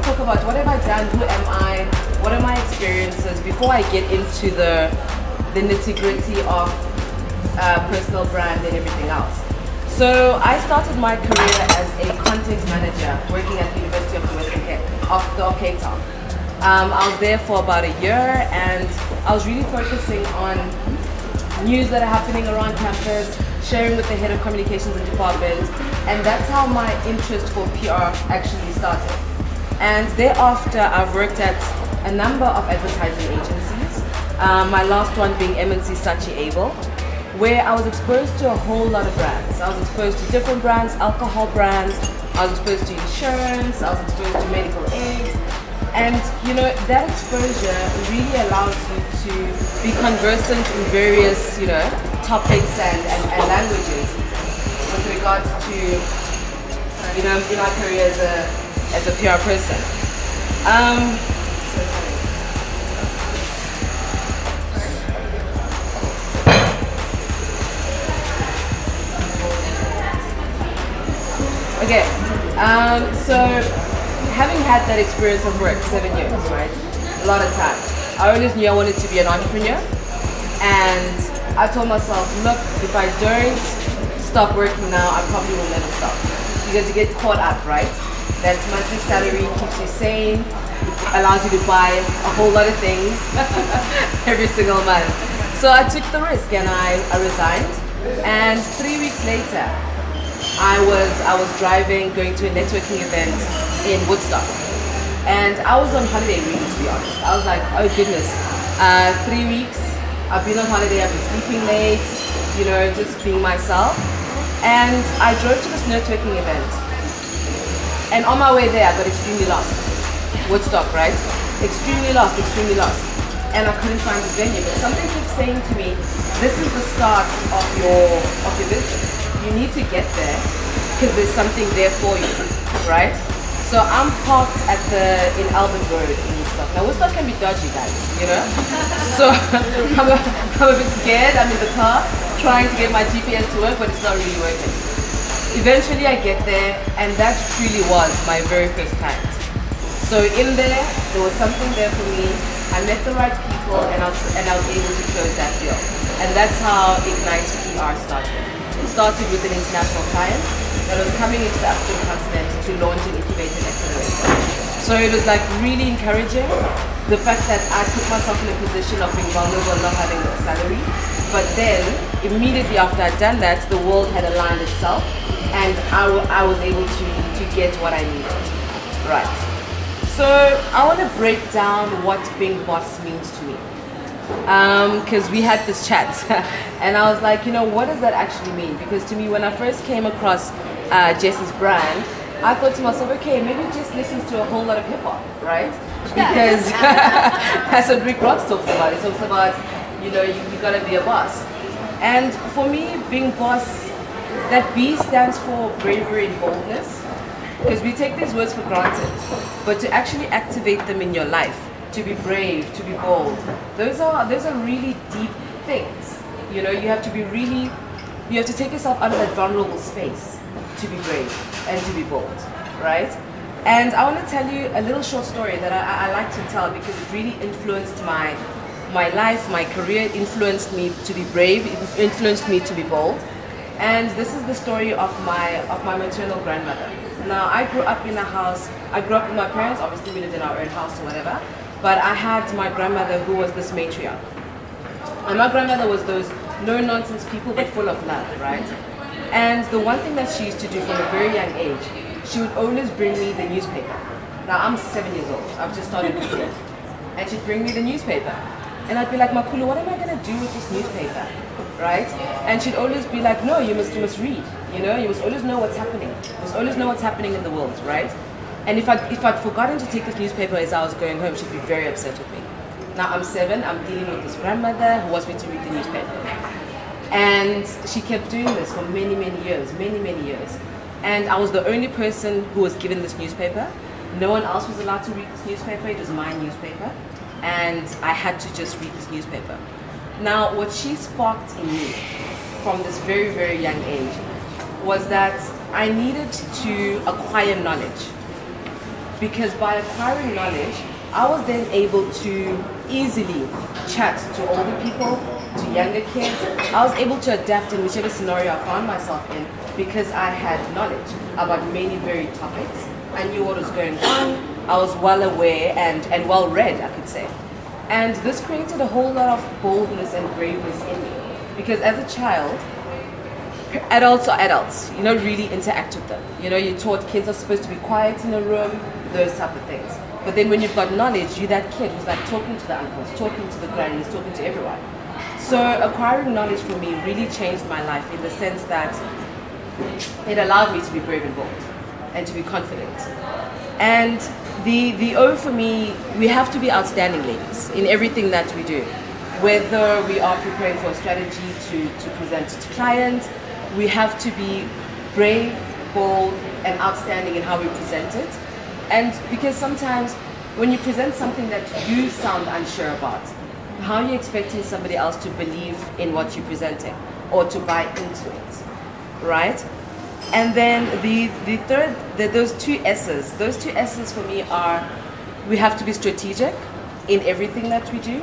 talk about what have I done, who am I, what are my experiences before I get into the nitty-gritty of personal brand and everything else. So I started my career as a content manager working at the University of the Western Cape, of Cape Town. I was there for about a year, and I was really focusing on news that are happening around campus, sharing with the head of communications and department, and that's how my interest for PR actually started. And thereafter, I've worked at a number of advertising agencies, my last one being MNC Saatchi Abel, where I was exposed to a whole lot of brands. I was exposed to different brands, alcohol brands, I was exposed to insurance, I was exposed to medical aid, and you know, that exposure really allows you to be conversant in various, you know, topics and languages with regards to, you know, in our career as a PR person. Okay, so having had that experience of work, 7 years, right? A lot of time. I always knew I wanted to be an entrepreneur, and I told myself, look, if I don't stop working now, I probably will never stop. Because you get caught up, right? That monthly salary keeps you sane, allows you to buy a whole lot of things every single month. So I took the risk and I resigned, and 3 weeks later, I was driving, going to a networking event in Woodstock, and I was on holiday really, to be honest. I was like, oh goodness, 3 weeks, I've been on holiday, I've been sleeping late, you know, just being myself. And I drove to this networking event, and on my way there I got extremely lost. Woodstock, right? Extremely lost, and I couldn't find the venue, but something kept saying to me, this is the start of your business. You need to get there because there's something there for you, right? So I'm parked in Albert Road in Woodstock. Now Woodstock can be dodgy, guys, you know? So I'm a bit scared. I'm in the car trying to get my GPS to work, but it's not really working. Eventually I get there, and that truly was my very first client. So in there was something there for me. I met the right people, and I was able to close that deal. And that's how Ignite PR started. It started with an international client that was coming into the African continent to launch an incubator accelerator. So it was like really encouraging, the fact that I put myself in a position of being vulnerable and not having a salary. But then, immediately after I'd done that, the world had aligned itself, and I was able to get what I needed. Right. So I want to break down what being boss means to me. Because we had this chat and I was like, you know, what does that actually mean? Because to me, when I first came across Jess's brand, I thought to myself, okay, maybe Jess listens to a whole lot of hip-hop, right? Because that's what Rick Ross talks about. He talks about, you know, you gotta be a boss. And for me, being boss, that B stands for bravery and boldness, because we take these words for granted, but to actually activate them in your life, to be brave, to be bold, those are really deep things. You know, you have to take yourself out of that vulnerable space to be brave and to be bold, right? And I want to tell you a little short story that I like to tell, because it really influenced my life, my career. It influenced me to be brave, it influenced me to be bold. And this is the story of my maternal grandmother. Now, I grew up in a house, I grew up with my parents, obviously we lived in our own house or whatever, but I had my grandmother who was this matriarch. And my grandmother was those no-nonsense people, but full of love, right? And the one thing that she used to do from a very young age, she would always bring me the newspaper. Now, I'm 7 years old, I've just started reading. And she'd bring me the newspaper. And I'd be like, Makulu, what am I going to do with this newspaper, right? And she'd always be like, no, you must read, you know? You must always know what's happening. You must always know what's happening in the world, right? And if I'd forgotten to take this newspaper as I was going home, she'd be very upset with me. Now I'm 7, I'm dealing with this grandmother who wants me to read the newspaper. And she kept doing this for many, many years. And I was the only person who was given this newspaper. No one else was allowed to read this newspaper, it was my newspaper. And I had to just read this newspaper. Now, what she sparked in me from this very, very young age was that I needed to acquire knowledge. because by acquiring knowledge, I was then able to easily chat to older people, to younger kids. I was able to adapt in whichever scenario I found myself in because I had knowledge about many varied topics. I knew what was going on. I was well aware and well read, I could say. And this created a whole lot of boldness and braveness in me. Because as a child, adults are adults. You don't really interact with them. You know, you're taught kids are supposed to be quiet in a room, those type of things. But then when you've got knowledge, you're that kid who's like talking to the uncles, talking to the grannies, talking to everyone. So acquiring knowledge for me really changed my life in the sense that it allowed me to be brave and bold and to be confident. And the O for me, we have to be outstanding ladies in everything that we do. Whether we are preparing for a strategy to present to clients, we have to be brave, bold, and outstanding in how we present it. And because sometimes when you present something that you sound unsure about, how are you expecting somebody else to believe in what you're presenting or to buy into it, right? And then the third, those two S's for me are, we have to be strategic in everything that we do.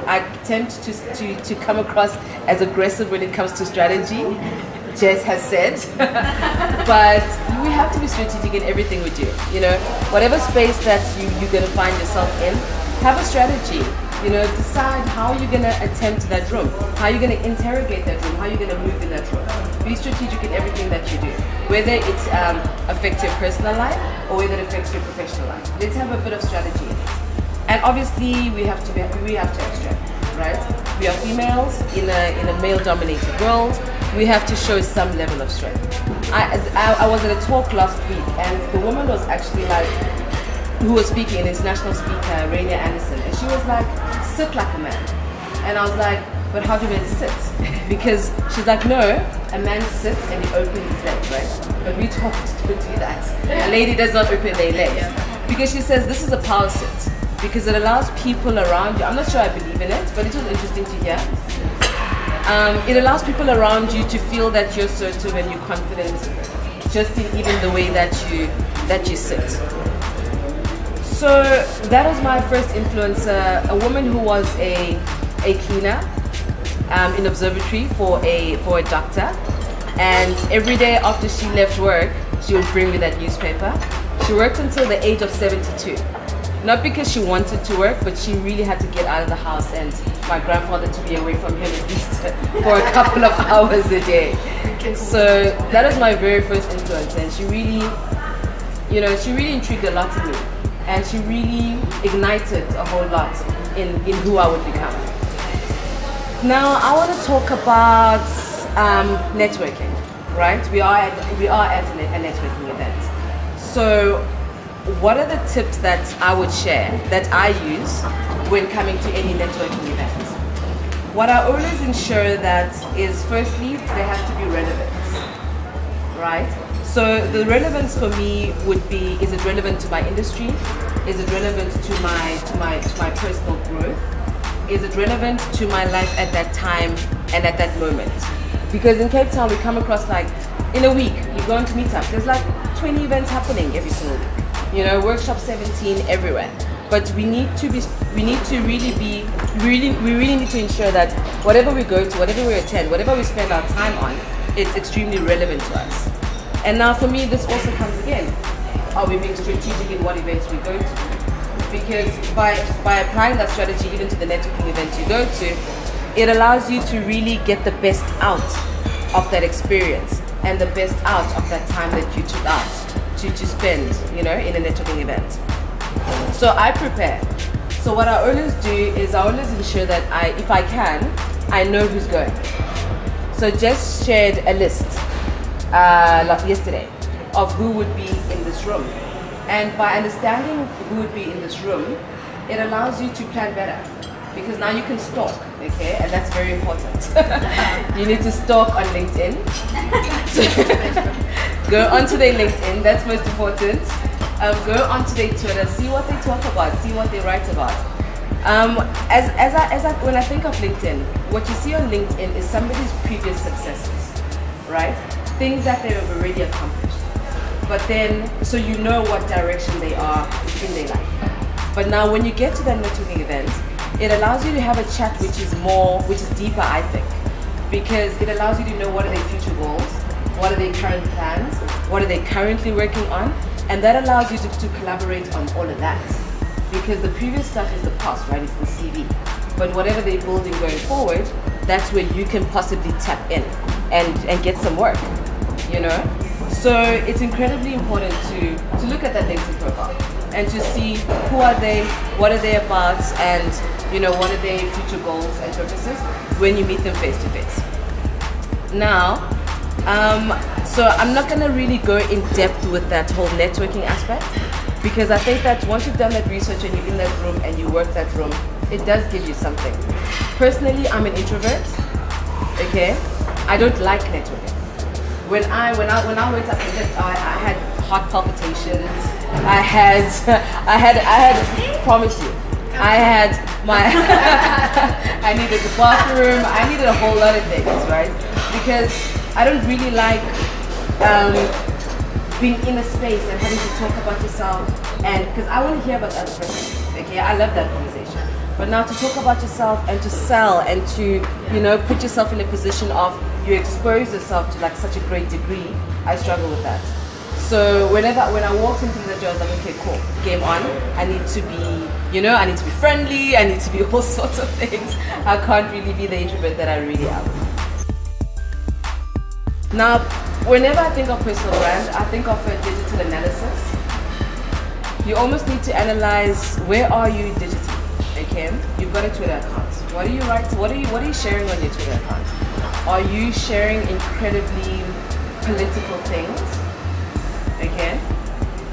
I tend to come across as aggressive when it comes to strategy, Jess has said, but we have to be strategic in everything we do. You know, whatever space that you're going to find yourself in, have a strategy. You know, decide how you're going to attempt that room, how you're going to interrogate that room, how you're going to move in that room. Be strategic in everything that you do, whether it affects your personal life or whether it affects your professional life. Let's have a bit of strategy in it. And obviously, we have to have strength, right? We are females in a male-dominated world. We have to show some level of strength. I was at a talk last week, and the woman was actually like, who was speaking, an international speaker, Rainier Anderson, and she was like, sit like a man. And I was like, but how do men sit? Because she's like, no, a man sits and he opens his legs, right? But we don't do that. A lady does not open their legs. Because she says this is a power sit. Because it allows people around you, I'm not sure I believe in it, but it was interesting to hear. It allows people around you to feel that you're assertive and you're confident, just in even the way that you sit. So that was my first influencer, a woman who was a cleaner in observatory for a doctor, and every day after she left work, she would bring me that newspaper. She worked until the age of 72. Not because she wanted to work, but she really had to get out of the house, and my grandfather to be away from him at least for a couple of hours a day. So that was my very first influence, and she really, you know, she really intrigued a lot in me, and she really ignited a whole lot in who I would become. Now I want to talk about networking, right? We are at a networking event. So what are the tips that I would share, that I use when coming to any networking event? What I always ensure that is, firstly, there has to be relevance, right? So the relevance for me would be, is it relevant to my industry? Is it relevant to my personal growth? Is it relevant to my life at that time and at that moment? Because in Cape Town, we come across, like, in a week, you go into meetup, there's like 20 events happening every single week. You know, workshop 17 everywhere. But we need to really need to ensure that whatever we go to, whatever we attend, whatever we spend our time on, it's extremely relevant to us. And now for me, this also comes again, are we being strategic in what events we go to? Because by applying that strategy even to the networking events you go to, it allows you to really get the best out of that experience and the best out of that time that you took out to spend, you know, in a networking event. So I prepare. So what I always do is I always ensure that if I can, I know who's going. So just shared a list yesterday of who would be in this room. And by understanding who would be in this room, it allows you to plan better. Because now you can stalk, okay? And that's very important. You need to stalk on LinkedIn. Go onto their LinkedIn, that's most important. Go onto their Twitter, see what they talk about, see what they write about. When I think of LinkedIn, what you see on LinkedIn is somebody's previous successes, right? Things that they have already accomplished. but then, so you know what direction they are in their life. But now when you get to that networking event, it allows you to have a chat which is deeper, I think, because it allows you to know what are their future goals, what are their current plans, what are they currently working on, and that allows you to collaborate on all of that. Because the previous stuff is the past, right? It's the CV. But whatever they're building going forward, that's where you can possibly tap in and get some work, you know? So it's incredibly important to look at that LinkedIn profile and to see who are they, what are they about, and you know, what are their future goals and purposes when you meet them face to face. Now, so I'm not gonna really go in depth with that whole networking aspect, because I think that once you've done that research and you're in that room and you work that room, it does give you something. Personally, I'm an introvert, okay? I don't like networking. When I went up and looked, I had heart palpitations. I had, promise you, I had my, I needed the bathroom, I needed a whole lot of things, right? Because I don't really like being in a space and having to talk about yourself, and because I want to hear about the other person, okay? I love that conversation. But now to talk about yourself and to sell and to, you know, put yourself in a position of you expose yourself to like such a great degree, I struggle with that. So when I walked into the door, I was like, okay, cool, game on. I need to be, you know, I need to be friendly, I need to be all sorts of things. I can't really be the introvert that I really am. Now, whenever I think of personal brand, I think of a digital analysis. You almost need to analyze where are you digitally. Okay, you've got a Twitter account. What are you writing? What are you sharing on your Twitter account? Are you sharing incredibly political things? Okay.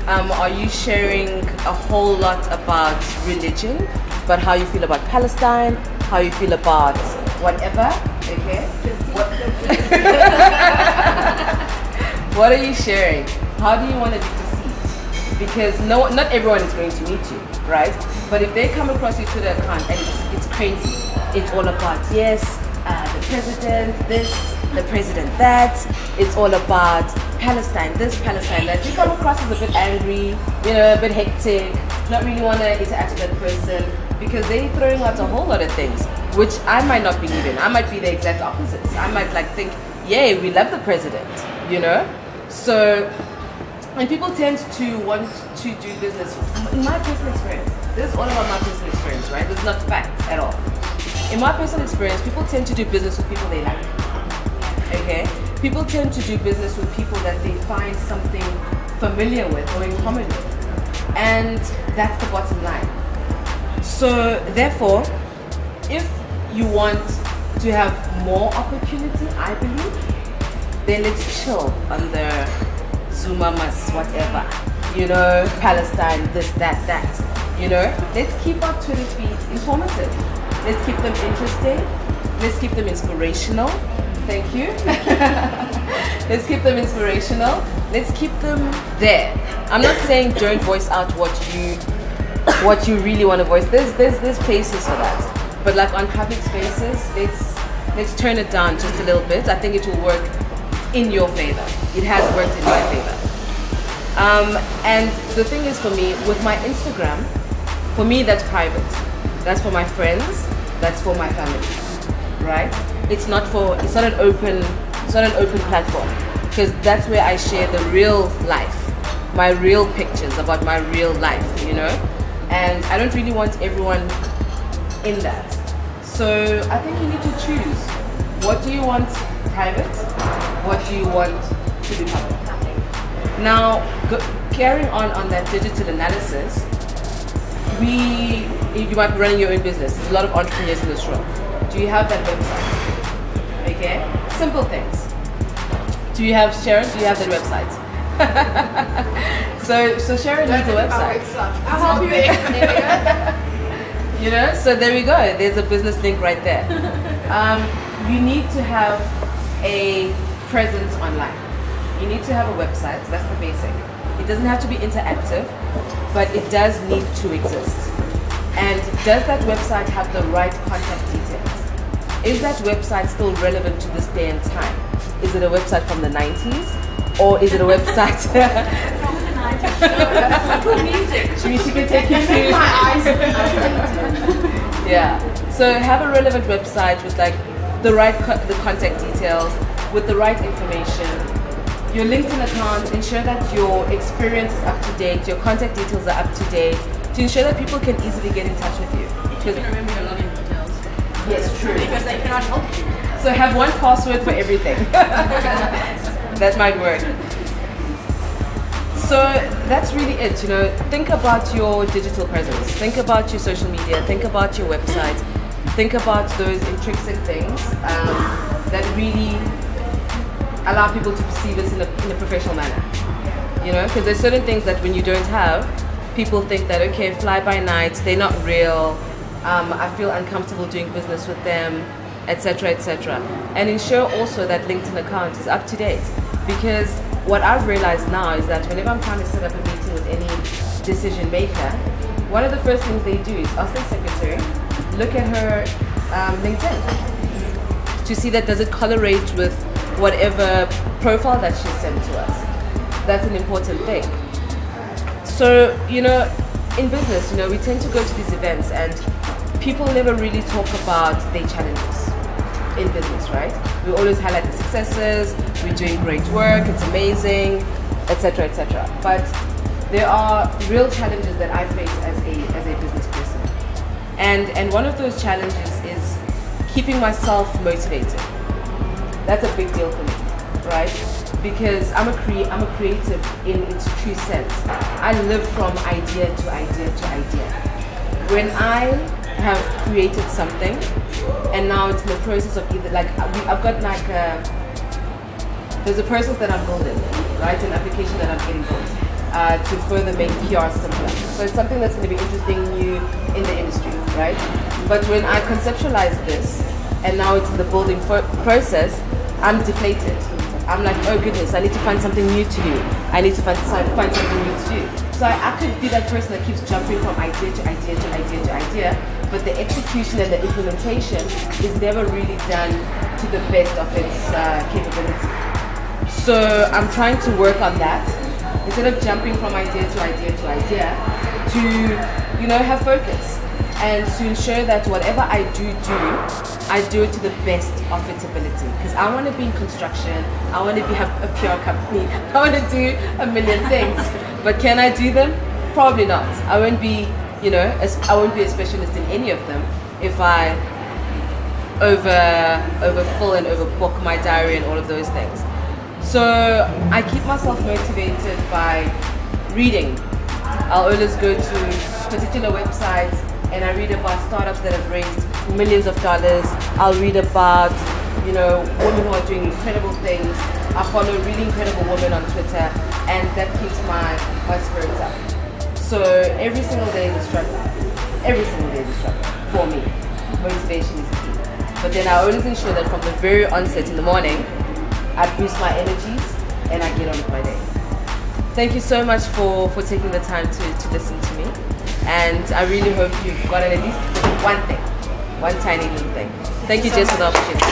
Are you sharing a whole lot about religion, but how you feel about Palestine, how you feel about whatever? Okay. What are you sharing? How do you want to be perceived? Because not everyone is going to meet you, right? But if they come across your Twitter account and it's crazy, it's all about, yes, the president this, the president that, it's all about Palestine this, Palestine that, you come across as a bit angry, you know, a bit hectic, not really want to interact with that person, because they're throwing out a whole lot of things, which I might not believe in. I might be the exact opposite. I might like think, yay, we love the president, you know? So, and people tend to want to do business, in my personal experience, this is all about my personal experience, right? This is not fact at all. In my personal experience, people tend to do business with people they like, okay? People tend to do business with people that they find something familiar with or in common with. And that's the bottom line. So therefore, if you want to have more opportunity, I believe, then let's chill on the Zumamas, whatever, you know, Palestine, this, that, you know. Let's keep our Twitter feeds informative. Let's keep them interesting. Let's keep them inspirational. Thank you. Let's keep them inspirational. Let's keep them there. I'm not saying don't voice out what you really want to voice. There's places for that. But like on public spaces, let's turn it down just a little bit. I think it will work in your favor. It has worked in my favor. And the thing is, for me, with my Instagram, for me that's private. That's for my friends. That's for my family, right? It's not an open platform, because that's where I share the real life, my real pictures about my real life, you know. And I don't really want everyone in that. So I think you need to choose. What do you want private? What do you want to be public? Now, carrying on that digital analysis, you might be running your own business. There's a lot of entrepreneurs in this room. Do you have that website? Okay, simple things. Do you have, Sharon, do you have that website? so Sharon needs a website. I'll help you. You know, so there we go. There's a business link right there. You need to have a presence online. You need to have a website. That's the basic. It doesn't have to be interactive, but it does need to exist. And does that website have the right contact details? Is that website still relevant to this day and time? Is it a website from the 90s? or is it a website? She can take you through. Yeah. So have a relevant website with like the right the contact details, with the right information. Your LinkedIn account, ensure that your experience is up to date, your contact details are up to date, to ensure that people can easily get in touch with you. You can remember your login details. Yes, true. Because they cannot help you. So have one password for everything. That might work. So that's really it, you know. Think about your digital presence. Think about your social media. Think about your website. Think about those intrinsic things that really allow people to perceive us in a professional manner. You know, because there's certain things that when you don't have, people think that, okay, fly by night, they're not real, I feel uncomfortable doing business with them, etc., etc. And ensure also that LinkedIn account is up to date, because what I've realized now is that whenever I'm trying to set up a meeting with any decision maker, one of the first things they do is ask their secretary, look at her LinkedIn to see that does it correlate with whatever profile that she sent to us. That's an important thing. So, you know, in business, you know, we tend to go to these events and people never really talk about their challenges in business, right? We always highlight the successes, we're doing great work, it's amazing, etc., etc. But there are real challenges that I face as a business person. And one of those challenges is keeping myself motivated. That's a big deal for me, right? Because I'm a creative in its true sense. I live from idea to idea to idea. When I have created something and now it's in the process of either, like I've got like there's a process that I'm building, right? An application that I'm getting built to further make PR simpler. So it's something that's going to be interesting new in the industry, right? But when I conceptualize this and now it's in the building process, I'm deflated. I'm like, oh goodness, I need to find something new to do. I need to find something new to do. So I could be that person that keeps jumping from idea to idea to idea to idea, but the execution and the implementation is never really done to the best of its capability. So I'm trying to work on that. Instead of jumping from idea to idea to idea, to, you know, have focus and to ensure that whatever I do it to the best of its ability. Because I want to be in construction, I want to have a PR company, I want to do a million things. But can I do them? Probably not. I won't be, you know, I won't be a specialist in any of them if I overfill and overbook my diary and all of those things. So I keep myself motivated by reading. I'll always go to particular websites and I read about startups that have raised millions of dollars. I'll read about, you know, women who are doing incredible things. I follow really incredible women on Twitter, and that keeps my spirits up. So every single day is a struggle. Every single day is a struggle for me. Motivation is key. But then I always ensure that from the very onset in the morning, I boost my energies and I get on with my day. Thank you so much for taking the time to listen to me. And I really hope you've gotten at least one thing, one tiny little thing. Thank you, Jess, for the opportunity.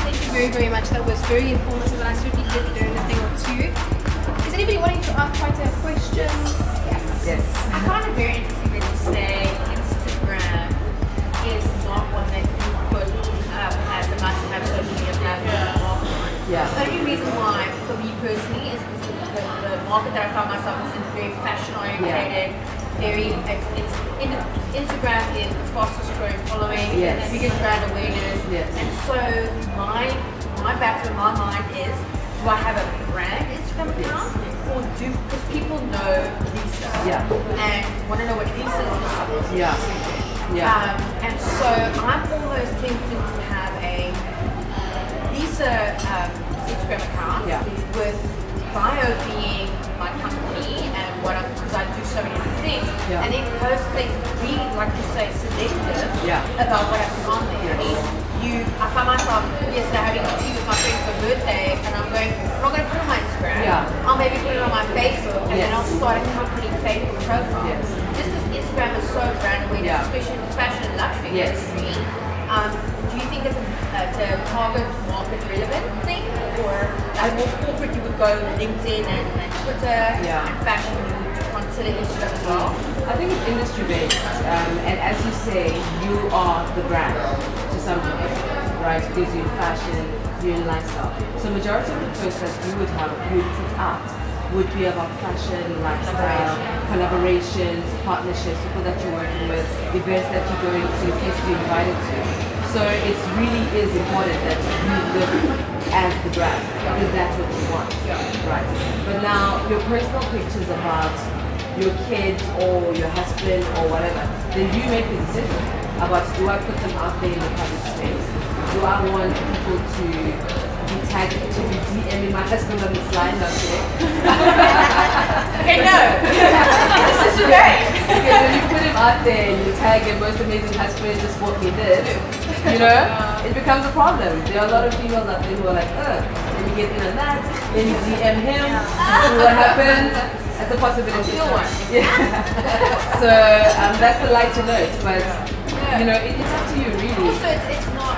Thank you very, very much. That was very informative, and I certainly did learn a thing or two. Is anybody wanting to ask Chwayita a question? Yes. Yes. I find it very interesting when you say Instagram is not one that you put as a must-have social media platform. Yeah. The only reason why, for me personally, is the market that I find myself is in very fashion-oriented, Instagram is the fastest growing following, yes. the biggest brand awareness, yes. And so my battle in my mind is, do I have a brand Instagram account, or because people know Lisa, and want to know what Lisa is. And so I'm almost tempted to have a Lisa Instagram account with bio being my company and what I'm, because I do so many different things, and then post things, be, like you say, selective about what happens on there. I find myself yesterday having tea with my friend for her birthday, and I'm going, I'm not going to put it on my Instagram, I'll maybe put it on my Facebook, and then I'll start a company Facebook profile. Just because Instagram is so brand awareness, especially in the fashion and luxury industry, do you think it's a target market relevant thing, or like more corporate you would go LinkedIn and Twitter, and fashion you would consider Instagram as well? I think it's industry based, and as you say, you are the brand to some degree, right? Because you're in fashion, you're in lifestyle. So majority of the posts that you would put out would be about fashion, lifestyle, collaborations, partnerships, people that you're working with, events that you're going to, places you're invited to. So it really is important that you look as the brand, because that's what you want, right? But now, your personal pictures about your kids or your husband or whatever, then you make the decision about, do I put them out there in the public space? Do I want people to be tagged, to be DMing my husband on the slide? No, okay. Okay, no. This is great. Because when you put him out there and you tag him, most amazing husband just bought me this, you know, it becomes a problem. There are a lot of females out there who are like, let me get in on that, let me DM him, see what happens. That's a possibility. Still one. Yeah. So that's the light to note, but you know, it's up to you really. Also, it's not